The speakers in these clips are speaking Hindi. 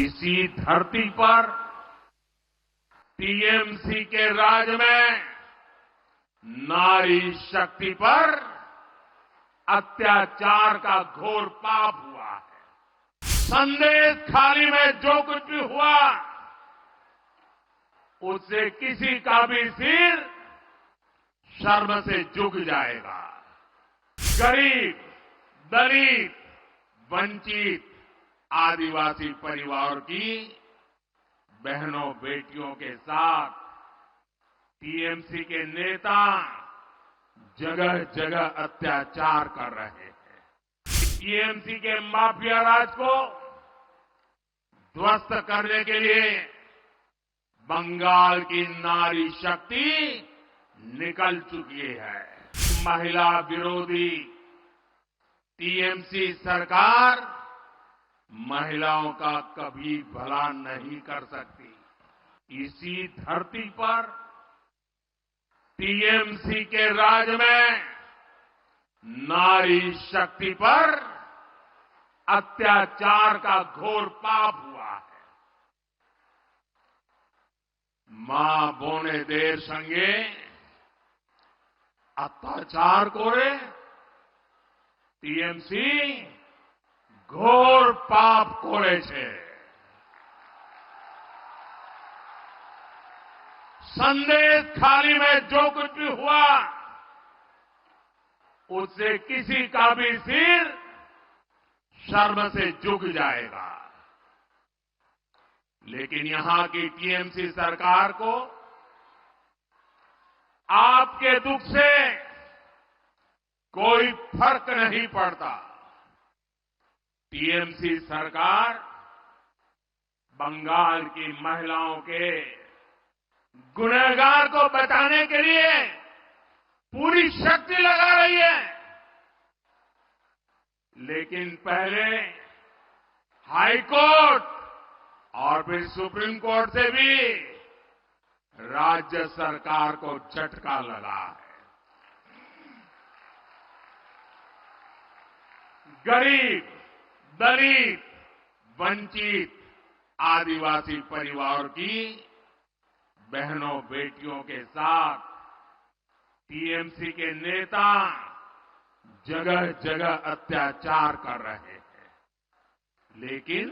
इसी धरती पर टीएमसी के राज में नारी शक्ति पर अत्याचार का घोर पाप हुआ है। संदेश खाली में जो कुछ भी हुआ उससे किसी का भी सिर शर्म से झुक जाएगा। गरीब, दलित, वंचित, आदिवासी परिवार की बहनों बेटियों के साथ टीएमसी के नेता जगह जगह अत्याचार कर रहे हैं। टीएमसी के माफिया राज को ध्वस्त करने के लिए बंगाल की नारी शक्ति निकल चुकी है। महिला विरोधी टीएमसी सरकार महिलाओं का कभी भला नहीं कर सकती। इसी धरती पर टीएमसी के राज में नारी शक्ति पर अत्याचार का घोर पाप हुआ है। मां बोने देर संगे अत्याचार कोरे टीएमसी घोर पाप कोरे छे। संदेश खाली में जो कुछ भी हुआ उससे किसी का भी सिर शर्म से झुक जाएगा। लेकिन यहां की टीएमसी सरकार को आपके दुख से कोई फर्क नहीं पड़ता। टीएमसी सरकार बंगाल की महिलाओं के गुनहगार को बचाने के लिए पूरी शक्ति लगा रही है। लेकिन पहले हाई कोर्ट और फिर सुप्रीम कोर्ट से भी राज्य सरकार को झटका लगा है। गरीब, दलित, वंचित, आदिवासी परिवार की बहनों बेटियों के साथ टीएमसी के नेता जगह जगह अत्याचार कर रहे हैं। लेकिन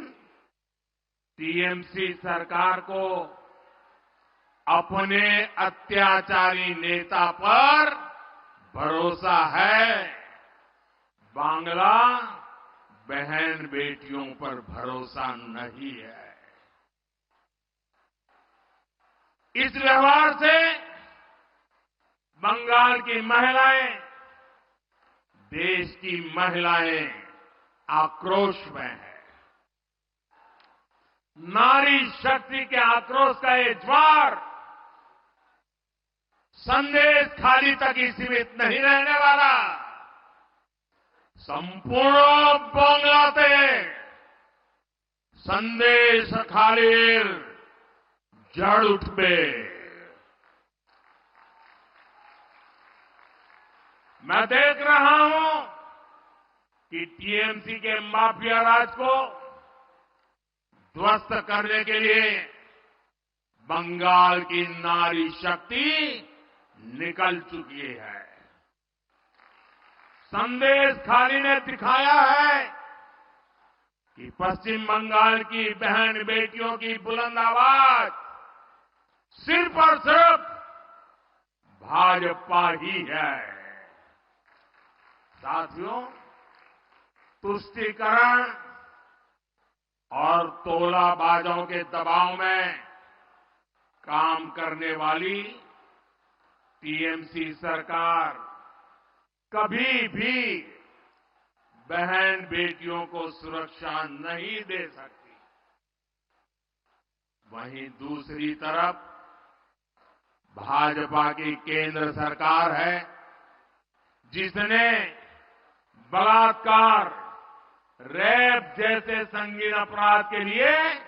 टीएमसी सरकार को अपने अत्याचारी नेता पर भरोसा है, बांग्ला बहन बेटियों पर भरोसा नहीं है। इस व्यवहार से बंगाल की महिलाएं, देश की महिलाएं आक्रोश में है। नारी शक्ति के आक्रोश का ये ज्वार संदेश खाली तक ही सीमित नहीं रहने वाला। संपूर्ण बांग्लाते संदेश खालीर जड़ उठबे। मैं देख रहा हूं कि टीएमसी के माफिया राज को ध्वस्त करने के लिए बंगाल की नारी शक्ति निकल चुकी है। संदेश खाली ने दिखाया है कि पश्चिम बंगाल की बहन बेटियों की बुलंद आवाज सिर्फ और सिर्फ भाजपा ही है। साथियों, तुष्टीकरण और तोलाबाजों के दबाव में काम करने वाली टीएमसी सरकार कभी भी बहन बेटियों को सुरक्षा नहीं दे सकती। वहीं दूसरी तरफ भाजपा की केंद्र सरकार है जिसने बलात्कार, रेप जैसे संगीन अपराध के लिए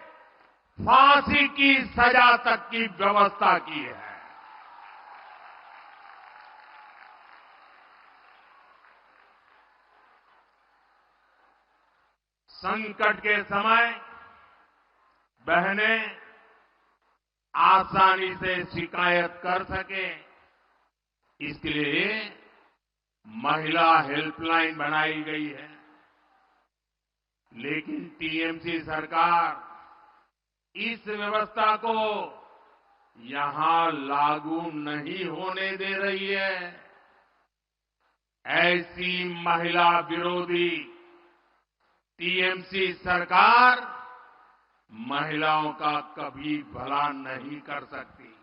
फांसी की सजा तक की व्यवस्था की है। संकट के समय बहनें आसानी से शिकायत कर सके, इसके लिए महिला हेल्पलाइन बनाई गई है। लेकिन टीएमसी सरकार इस व्यवस्था को यहां लागू नहीं होने दे रही है। ऐसी महिला विरोधी टीएमसी सरकार महिलाओं का कभी भला नहीं कर सकती।